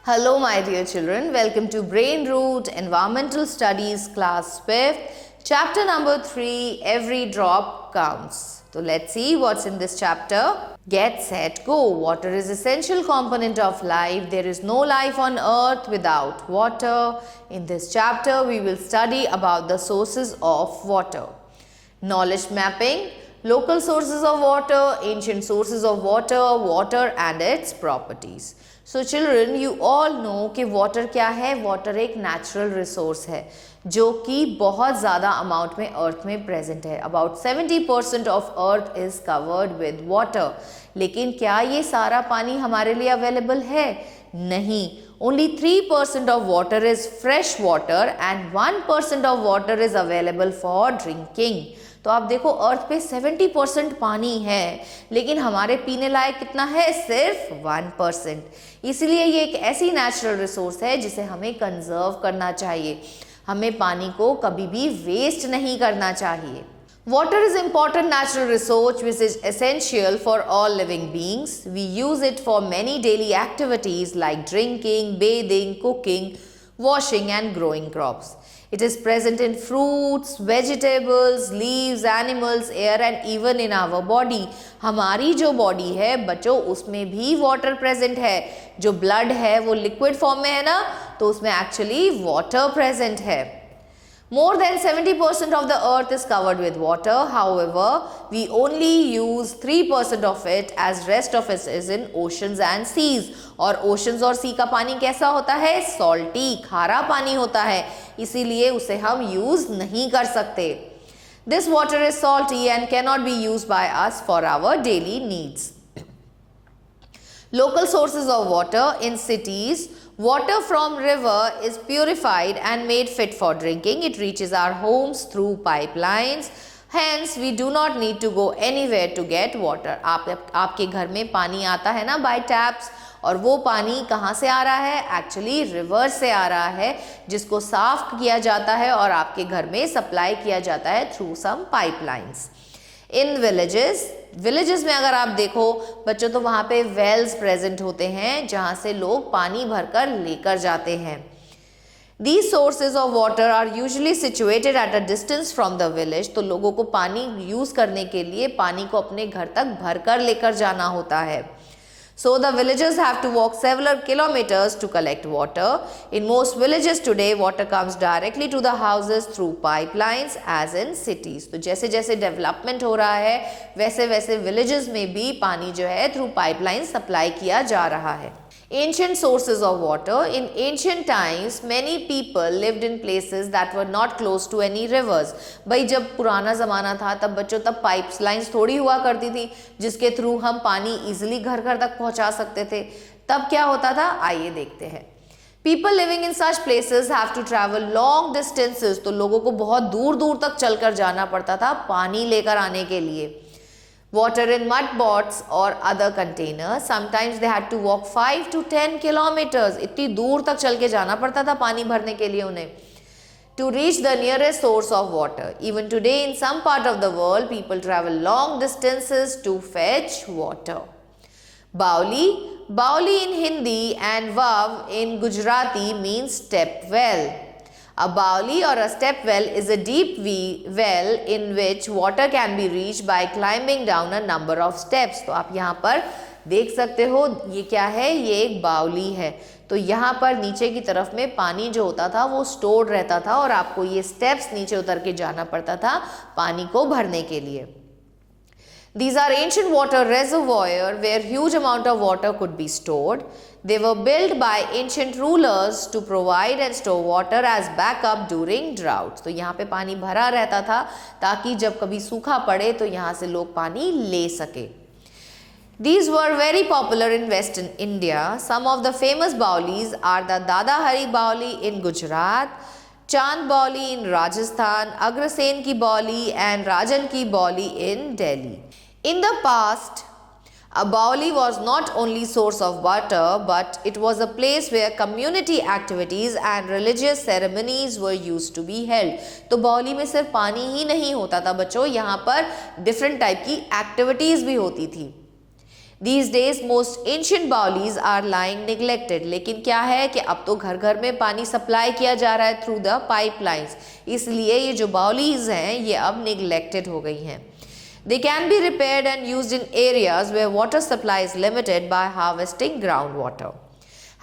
Hello my dear children, welcome to Brain Root Environmental Studies class 5th, chapter number 3, Every Drop Counts. So let's see what's in this chapter. Get, set, go. Water is essential component of life. There is no life on earth without water. In this chapter, we will study about the sources of water. Knowledge mapping, local sources of water, ancient sources of water, water and its properties. So children, you all know कि water क्या है? Water एक natural resource है जो कि बहुत ज़्यादा amount में earth में present है. About 70% of earth is covered with water. लेकिन क्या ये सारा पानी हमारे लिए available है? नहीं. Only 3% of water is fresh water and 1% of water is available for drinking. तो आप देखो अर्थ पे 70% पानी है लेकिन हमारे पीने लायक कितना है? सिर्फ 1%. इसीलिए ये एक ऐसी नेचुरल रिसोर्स है जिसे हमें कंजर्व करना चाहिए. हमें पानी को कभी भी वेस्ट नहीं करना चाहिए. Water is important natural resource which is essential for all living beings. We use it for many daily activities like drinking, bathing, cooking, washing and growing crops. It is present in fruits, vegetables, leaves, animals, air and even in our body. हमारी जो body है बच्चों उसमें भी water present है. जो blood है वो liquid form में है ना, तो उसमें actually water present है. More than 70% of the earth is covered with water. However, we only use 3% of it as rest of it is in oceans and seas. और oceans और sea का पानी कैसा होता है? Salty, खारा पानी होता है. इसीलिए उसे हम use नहीं कर सकते. This water is salty and cannot be used by us for our daily needs. Local sources of water in cities. Water from river is purified and made fit for drinking. It reaches our homes through pipelines. Hence, we do not need to go anywhere to get water. आपके घर में पानी आता है ना by taps और वो पानी कहाँ से आ रहा है? Actually river से आ रहा है जिसको साफ किया जाता है और आपके घर में सप्लाई किया जाता है through some pipelines. In villages में अगर आप देखो बच्चों तो वहाँ पे wells present होते हैं जहाँ से लोग पानी भरकर लेकर जाते हैं. These sources of water are usually situated at a distance from the village. तो लोगों को पानी यूज़ करने के लिए पानी को अपने घर तक भरकर लेकर जाना होता है. So the villagers have to walk several kilometers to collect water. In most villages today, water comes directly to the houses through pipelines as in cities. तो जैसे जैसे development हो रहा है वैसे वैसे villages में भी पानी जो है through pipelines supply किया जा रहा है. Ancient sources of water. In ancient times, many people lived in places that were not close to any rivers. भाई जब पुराना ज़माना था तब बच्चों तब पाइप्स लाइन्स थोड़ी हुआ करती थी जिसके थ्रू हम पानी इजीली घर घर तक पहुंचा सकते थे. तब क्या होता था आइए देखते हैं. People living in such places have to travel long distances. तो लोगों को बहुत दूर दूर तक चलकर जाना पड़ता था पानी लेकर आने के लिए. Water in mud pots or other containers. Sometimes they had to walk 5 to 10 kilometers. इतनी दूर तक चल के जाना पड़ता था पानी भरने के लिए उन्हें. To reach the nearest source of water. Even today in some part of the world, people travel long distances to fetch water. Bauli. Bauli in Hindi and Vav in Gujarati means step well. A bauli or a step well is a deep well in which water can be reached by climbing down a number of steps. तो आप यहाँ पर देख सकते हो ये क्या है? ये एक बावली है. तो यहाँ पर नीचे की तरफ में पानी जो होता था वो स्टोर्ड रहता था और आपको ये स्टेप्स नीचे उतर के जाना पड़ता था पानी को भरने के लिए. These are ancient water reservoirs where huge amount of water could be stored. They were built by ancient rulers to provide and store water as backup during droughts. तो यहाँ पे पानी भरा रहता था ताकि जब कभी सूखा पड़े तो यहाँ से लोग पानी ले सके. These were very popular in Western India. Some of the famous Baulis are the Dada Hari Bauli in Gujarat, Chand Bauli in Rajasthan, Agrasen ki Bauli and Rajan ki Bauli in Delhi. In the past, a bauli was not only source of water, but it was a place where community activities and religious ceremonies were used to be held. तो बाउली में सिर्फ पानी ही नहीं होता था बच्चों, यहाँ पर different type की activities भी होती थी. These days most ancient baolis are lying neglected, लेकिन क्या है कि अब तो घर घर में पानी सप्लाई किया जा रहा है थ्रू द पाइपलाइंस, इसलिए ये जो बाउलीज हैं ये अब neglected हो गई हैं. They can be repaired and used in areas where water supply is limited by harvesting groundwater.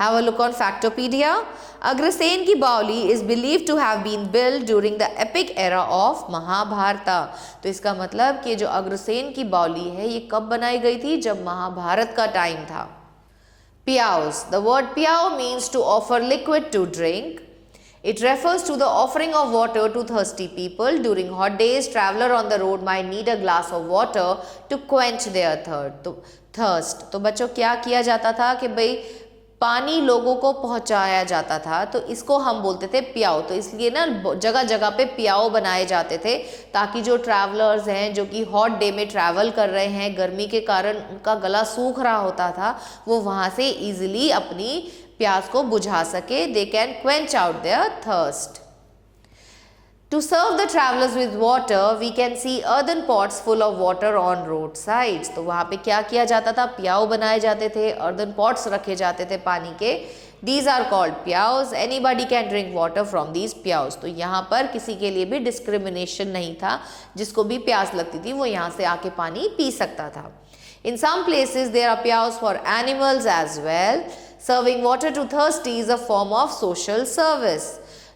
Have a look on Factopedia. Agrasen की बावली is believed to have been built during the epic era of Mahabharata. तो इसका मतलब कि जो अग्रसेन की बावली है ये कब बनाई गई थी? जब महाभारत का टाइम था. Piyaus. The word piyao means to offer liquid to drink. It refers to the offering of water to thirsty people. During hot days, traveler on the road might need a glass of water to quench their thirst. तो बच्चों क्या किया जाता था कि भाई पानी लोगों को पहुंचाया जाता था, तो इसको हम बोलते थे पियाओ. तो इसलिए ना जगह जगह पे पियाओ बनाए जाते थे ताकि जो ट्रैवलर्स हैं जो कि हॉट डे में ट्रैवल कर रहे हैं, गर्मी के कारण उनका गला सूख रहा होता था, वो वहाँ से इजीली अपनी प्यास को बुझा सके. They can quench out their thirst. To serve the travelers with water, we can see earthen pots full of water on roadsides. तो वहाँ पे क्या किया जाता था? पियाओ बनाए जाते थे, earthen pots रखे जाते थे पानी के. These are called piyaos. Anybody can drink water from these piyaos. तो यहाँ पर किसी के लिए भी discrimination नहीं था, जिसको भी प्यास लगती थी वो यहाँ से आके पानी पी सकता था. In some places there are piyaos for animals as well. Serving water to thirsty is a form of social service.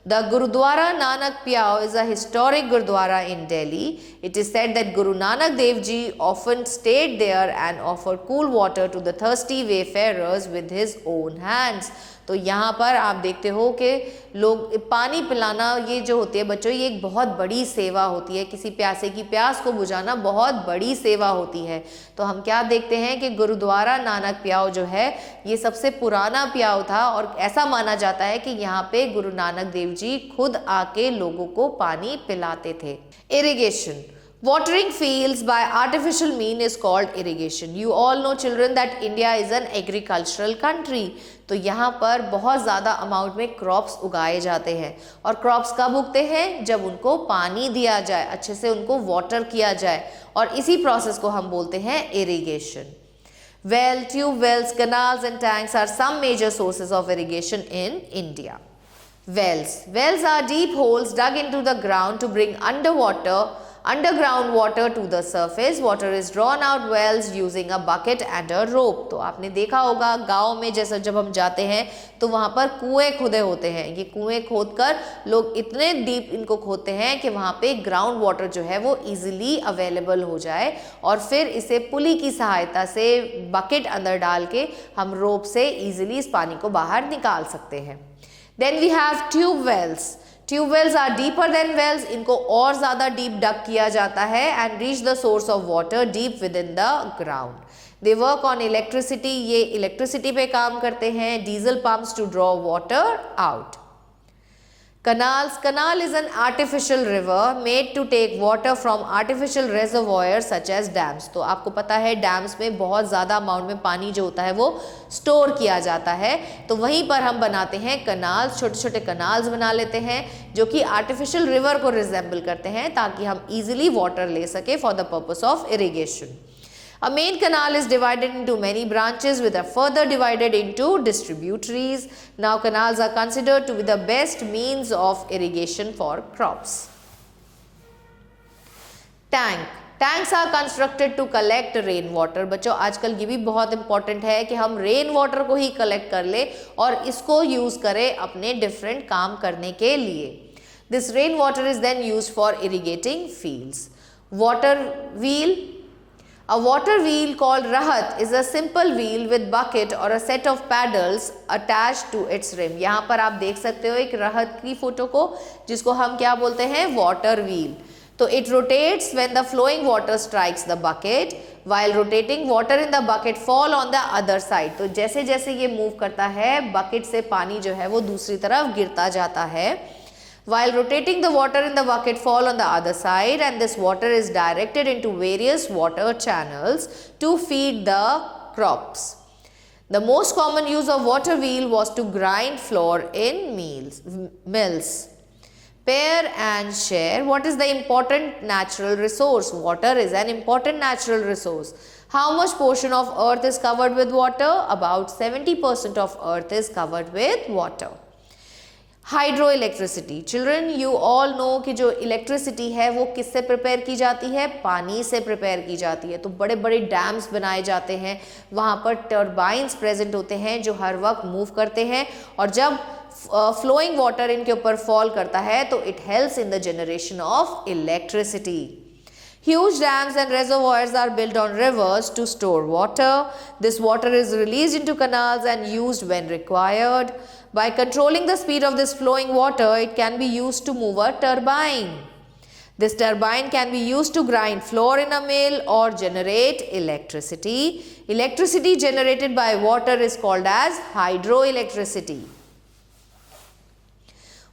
The Gurudwara Nanak Piyao is a historic Gurudwara in Delhi. It is said that Guru Nanak Dev Ji often stayed there and offered cool water to the thirsty wayfarers with his own hands. तो यहाँ पर आप देखते हो कि लोग पानी पिलाना ये जो होती है बच्चों, ये एक बहुत बड़ी सेवा होती है. किसी प्यासे की प्यास को बुझाना बहुत बड़ी सेवा होती है. तो हम क्या देखते हैं कि गुरुद्वारा नानक पियाओ जो है ये सबसे पुराना पियाओ था और ऐसा माना जाता है कि यहाँ पे गुरु नानक देव जी खुद आके लोगों को पानी पिलाते थे. Irrigation. Watering fields by artificial means is called irrigation. You all know children that India is an agricultural country. तो यहाँ पर बहुत ज़्यादा अमाउंट में क्रॉप्स उगाए जाते हैं और क्रॉप्स कब उगते हैं? जब उनको पानी दिया जाए, अच्छे से उनको वाटर किया जाए, और इसी प्रोसेस को हम बोलते हैं irrigation. Well, tube wells, canals and tanks are some major sources of irrigation in India. Wells. Wells are deep holes dug into the ground to bring underground water to the surface. Water is drawn out wells using a bucket and a rope. तो आपने देखा होगा गांव में जैसे जब हम जाते हैं तो वहाँ पर कुएं खुदे होते हैं. ये कुएं खोदकर लोग इतने डीप इनको खोदते हैं कि वहाँ पे ग्राउंड वाटर जो है वो इजीली अवेलेबल हो जाए और फिर इसे पुली की सहायता से बकेट अंदर डाल के हम रोप से इजीली इस पानी को बाहर निकाल सकते हैं. Then we have tube wells. Tube wells are deeper than wells. इनको और ज़्यादा डीप डग किया जाता है and reach the source of water deep within the ground. They work on electricity. ये इलेक्ट्रिसिटी पे काम करते हैं. Diesel pumps to draw water out. Canals. Canal is an artificial river made to take water from artificial reservoirs such as dams. तो आपको पता है dams में बहुत ज़्यादा अमाउंट में पानी जो होता है वो स्टोर किया जाता है, तो वहीं पर हम बनाते हैं कनाल्स. छोटे छोटे कनाल्स बना लेते हैं जो कि आर्टिफिशियल रिवर को रिजेंबल करते हैं ताकि हम इजीली वाटर ले सके for the purpose of irrigation. A main canal is divided into many branches with a further divided into distributaries. Now canals are considered to be the best means of irrigation for crops. Tanks are constructed to collect rain water. बच्चों आजकल ये भी बहुत important है कि हम rain water को ही collect कर ले और इसको यूज करें अपने डिफरेंट काम करने के लिए. This rain water is then used for irrigating fields. Water wheel. A water wheel called rahat is a simple wheel with bucket or a set of paddles attached to its rim. यहाँ पर आप देख सकते हो एक राहत की photo को जिसको हम क्या बोलते हैं? water wheel. तो it rotates when the flowing water strikes the bucket. While rotating, water in the bucket fall on the other side. तो जैसे जैसे ये मूव करता है बकेट से पानी जो है वो दूसरी तरफ गिरता जाता है. While rotating, the water in the bucket fall on the other side and this water is directed into various water channels to feed the crops. The most common use of water wheel was to grind flour in mills. Pair and share. What is the important natural resource? Water is an important natural resource. How much portion of earth is covered with water? About 70% of earth is covered with water. Hydro electricity, children you all know कि जो electricity है वो किससे prepare की जाती है? पानी से प्रिपेयर की जाती है। तो बड़े बड़े डैम्स बनाए जाते हैं, वहाँ पर टर्बाइंस प्रेजेंट होते हैं जो हर वक्त मूव करते हैं, और जब फ्लोइंग वाटर इनके ऊपर फॉल करता है तो it helps in the generation of electricity. Huge dams and reservoirs are built on rivers to store water. This water is released into canals and used when required. By controlling the speed of this flowing water, it can be used to move a turbine. This turbine can be used to grind flour in a mill or generate electricity. Electricity generated by water is called as hydroelectricity.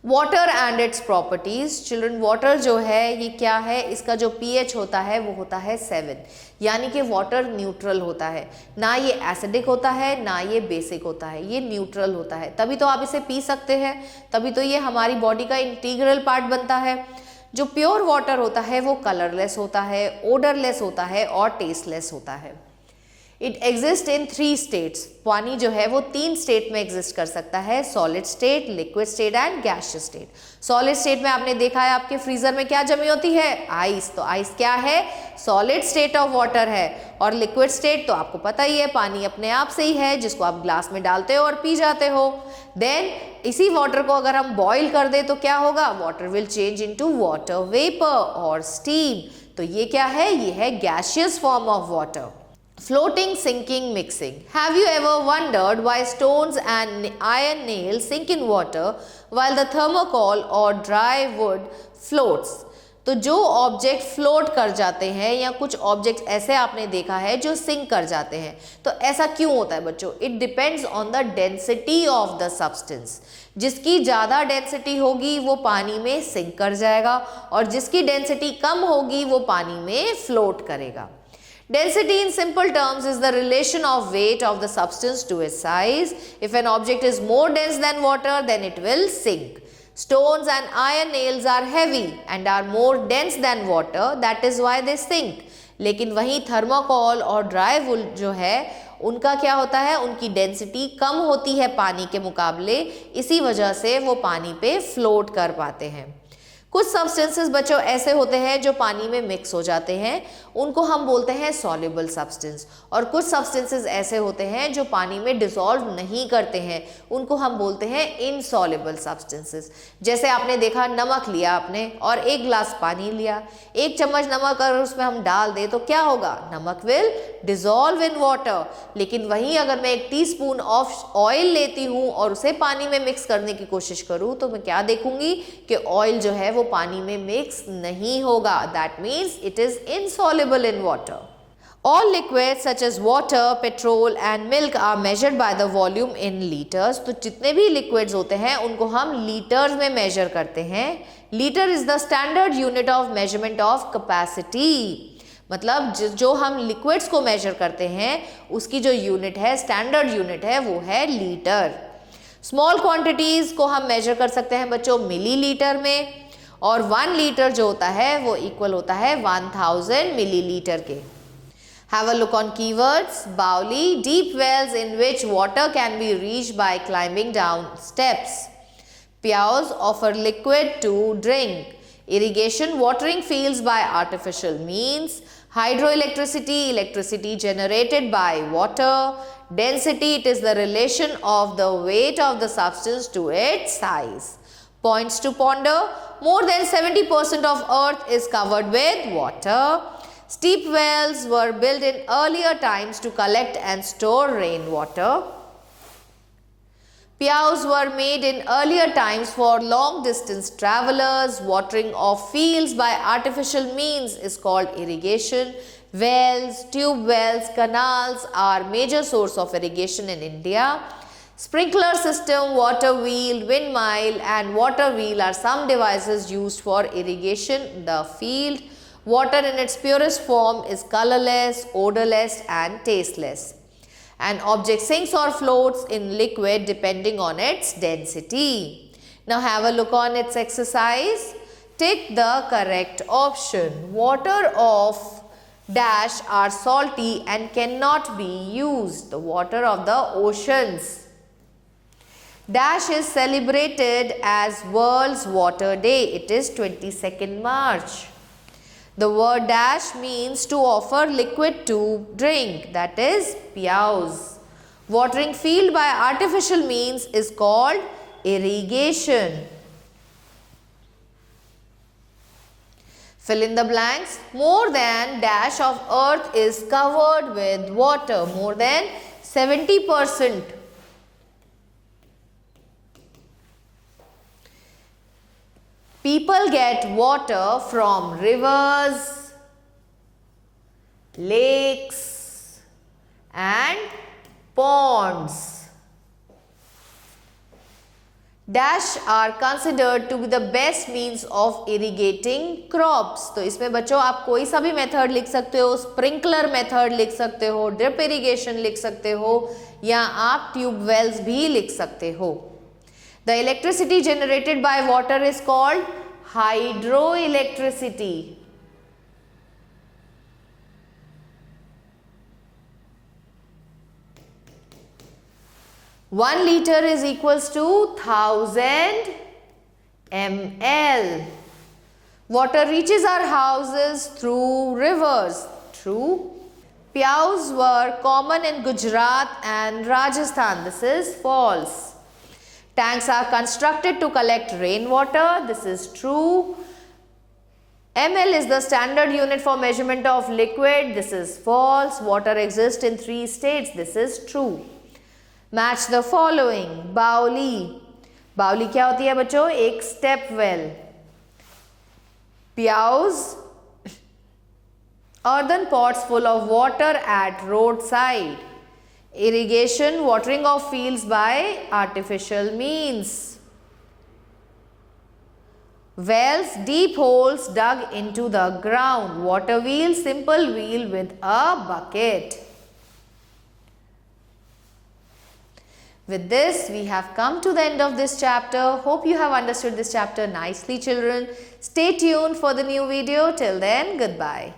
Water and its properties, children water जो है ये क्या है? इसका जो pH होता है वो होता है 7, यानी कि वाटर न्यूट्रल होता है, ना ये एसिडिक होता है ना ये बेसिक होता है, ये न्यूट्रल होता है, तभी तो आप इसे पी सकते हैं, तभी तो ये हमारी बॉडी का इंटीग्रल पार्ट बनता है। जो प्योर वाटर होता है वो कलरलेस होता है, ओडरलेस होता है और टेस्टलेस होता है। इट एग्जिस्ट इन 3 स्टेट्स, पानी जो है वो 3 स्टेट में एग्जिस्ट कर सकता है, solid state, liquid state and gaseous state. Solid state में आपने देखा है आपके फ्रीजर में क्या जमी होती है? आइस। तो आइस क्या है? सॉलिड स्टेट ऑफ वाटर है। और लिक्विड स्टेट तो आपको पता ही है, पानी अपने आप से ही है जिसको आप ग्लास में डालते हो और पी जाते हो। देन इसी वाटर को अगर हम बॉईल कर दे तो क्या होगा? Water will change into water vapour और स्टीम। तो ये क्या है? ये है gaseous form of water. Floating, sinking, mixing. Have you ever wondered why stones and iron nails sink in water while the thermocol or dry wood floats? तो जो object float कर जाते हैं या कुछ ऑब्जेक्ट ऐसे आपने देखा है जो सिंक कर जाते हैं, तो ऐसा क्यों होता है बच्चों? It depends on the density of the substance. जिसकी ज़्यादा डेंसिटी होगी वो पानी में सिंक कर जाएगा और जिसकी डेंसिटी कम होगी वो पानी में फ्लोट करेगा। Density in simple terms is the relation of weight of the substance to its size. If an object is more dense than water, then it will sink. Stones and iron nails are heavy and are more dense than water. That is why they sink. लेकिन वहीं thermocol और dry वुल जो है उनका क्या होता है? उनकी डेंसिटी कम होती है पानी के मुकाबले, इसी वजह से वो पानी पे फ्लोट कर पाते हैं। कुछ सब्सटेंसेस बच्चों ऐसे होते हैं जो पानी में मिक्स हो जाते हैं, उनको हम बोलते हैं सॉल्युबल सब्सटेंस, और कुछ सब्सटेंसेस ऐसे होते हैं जो पानी में डिसॉल्व नहीं करते हैं, उनको हम बोलते हैं इनसॉल्युबल सब्सटेंसेस। जैसे आपने देखा नमक लिया आपने और 1 ग्लास पानी लिया, 1 चम्मच नमक अगर उसमें हम डाल दें तो क्या होगा? नमक विल डिसॉल्व इन वाटर। लेकिन वहीं अगर मैं 1 टीस्पून ऑफ ऑयल लेती हूँ और उसे पानी में मिक्स करने की कोशिश करूँ तो मैं क्या देखूंगी कि ऑयल जो है वो पानी में मिक्स नहीं होगा। That means it is insoluble in water. All liquids such as water, petrol and milk are measured by the volume in liters. तो जितने भी liquids होते हैं उनको हम liters में measure करते हैं। Liter is the standard unit of measurement of capacity. मतलब जो हम liquids को measure करते हैं उसकी जो unit है, standard unit है, वो है लीटर। Small quantities को हम measure कर सकते हैं बच्चों मिलीलीटर में, और 1 लीटर जो होता है वो इक्वल होता है 1000 मिलीलीटर के। Have a look on keywords. Bauli, deep wells in which water can be reached by climbing down steps. Pyaus, offer liquid to drink. Irrigation, watering fields by artificial means. Hydroelectricity, electricity generated by water. Density, it is the relation of the weight of the substance to its size. Points to ponder. More than 70% of earth is covered with water. Steep wells were built in earlier times to collect and store rainwater. Pyaus were made in earlier times for long distance travelers. Watering of fields by artificial means is called irrigation. Wells, tube wells, canals are major source of irrigation in India. Sprinkler system, water wheel, windmill and water wheel are some devices used for irrigation in the field. Water in its purest form is colorless, odorless and tasteless. An object sinks or floats in liquid depending on its density. Now have a look on its exercise. Tick the correct option. Water of dash are salty and cannot be used. The water of the oceans. Dash is celebrated as World's Water Day. It is 22nd March. The word dash means to offer liquid to drink, that is pyaus. Watering field by artificial means is called irrigation. Fill in the blanks. More than dash of earth is covered with water. More than 70%. People get water from rivers, lakes and ponds. Dash are considered to be the best means of irrigating crops. तो इसमें बच्चों आप कोई सा भी method लिख सकते हो, स्प्रिंकलर मेथड लिख सकते हो, ड्रिप इरिगेशन लिख सकते हो या आप ट्यूब वेल्स भी लिख सकते हो. The electricity generated by water is called hydroelectricity. One liter is equals to 1000 ml. Water reaches our houses through rivers. True. Pyaus were common in Gujarat and Rajasthan. This is false. Tanks are constructed to collect rainwater. This is true. ml is the standard unit for measurement of liquid. This is false. Water exists in 3 states. This is true. Match the following. बावली. बावली क्या होती है बच्चों? एक step well. Pyaus, earthen pots full of water at roadside. Irrigation, watering of fields by artificial means. Wells, deep holes dug into the ground. Water wheel, simple wheel with a bucket. With this, we have come to the end of this chapter. Hope you have understood this chapter nicely, children. Stay tuned for the new video. Till then, goodbye.